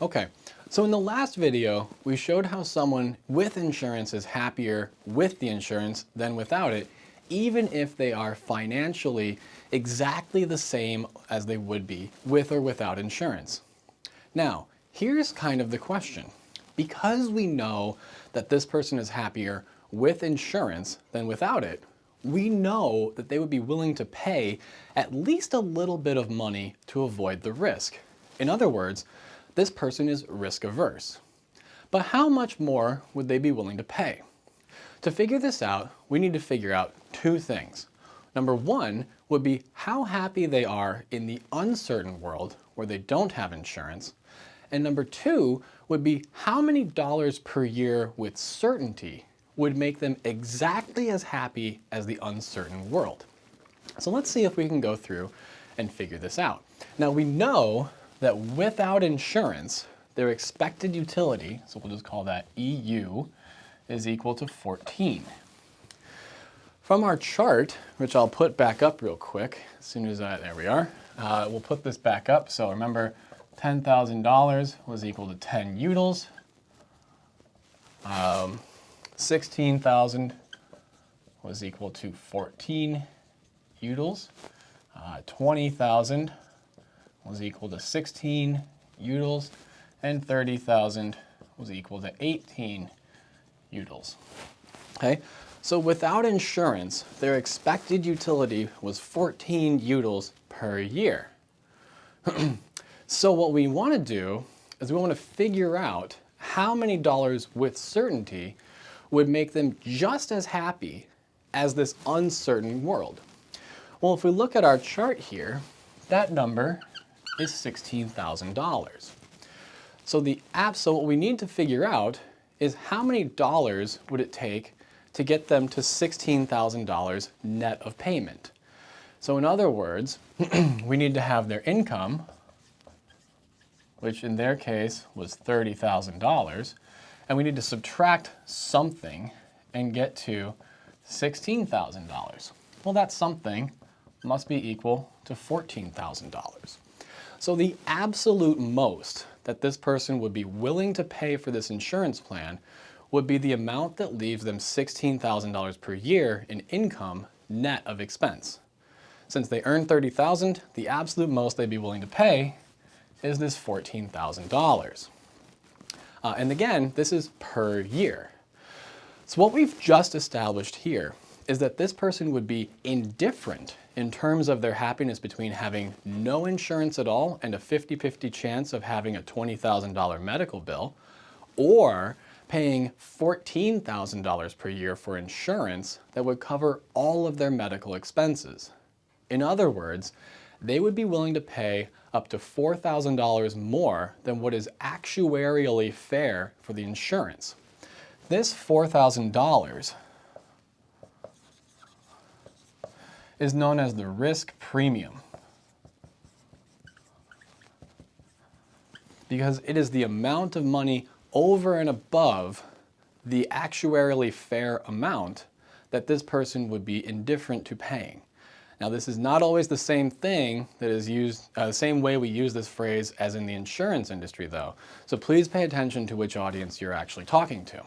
Okay, so in the last video, we showed how someone with insurance is happier with the insurance than without it, even if they are financially exactly the same as they would be with or without insurance. Now, here's kind of the question. Because we know that this person is happier with insurance than without it, we know that they would be willing to pay at least a little bit of money to avoid the risk. In other words, this person is risk averse. But how much more would they be willing to pay? To figure this out, we need to figure out two things. Number one would be how happy they are in the uncertain world where they don't have insurance. And number two would be how many dollars per year with certainty would make them exactly as happy as the uncertain world. So let's see if we can go through and figure this out. Now we know that without insurance, their expected utility, so we'll just call that EU, is equal to 14. From our chart, which I'll put back up real quick, as soon as there we are, we'll put this back up. So remember, $10,000 was equal to 10 utils. 16,000 was equal to 14 utils. 20,000 was equal to 16 utils, and 30,000 was equal to 18 utils. Okay, so without insurance, their expected utility was 14 utils per year. So what we want to do is we want to figure out how many dollars with certainty would make them just as happy as this uncertain world. Well, if we look at our chart here, that number is $16,000. So what we need to figure out is how many dollars would it take to get them to $16,000 net of payment. So in other words, we need to have their income, which in their case was $30,000, and we need to subtract something and get to $16,000. Well, that something must be equal to $14,000. So the absolute most that this person would be willing to pay for this insurance plan would be the amount that leaves them $16,000 per year in income net of expense. Since they earn $30,000, the absolute most they'd be willing to pay is this $14,000. And again, this is per year. So what we've just established here is that this person would be indifferent in terms of their happiness between having no insurance at all and a 50-50 chance of having a $20,000 medical bill, or paying $14,000 per year for insurance that would cover all of their medical expenses. In other words, they would be willing to pay up to $4,000 more than what is actuarially fair for the insurance. This $4,000 is known as the risk premium, because it is the amount of money over and above the actuarially fair amount that this person would be indifferent to paying. Now, this is not always the same thing that is used, same way we use this phrase as in the insurance industry though. So please pay attention to which audience you're actually talking to.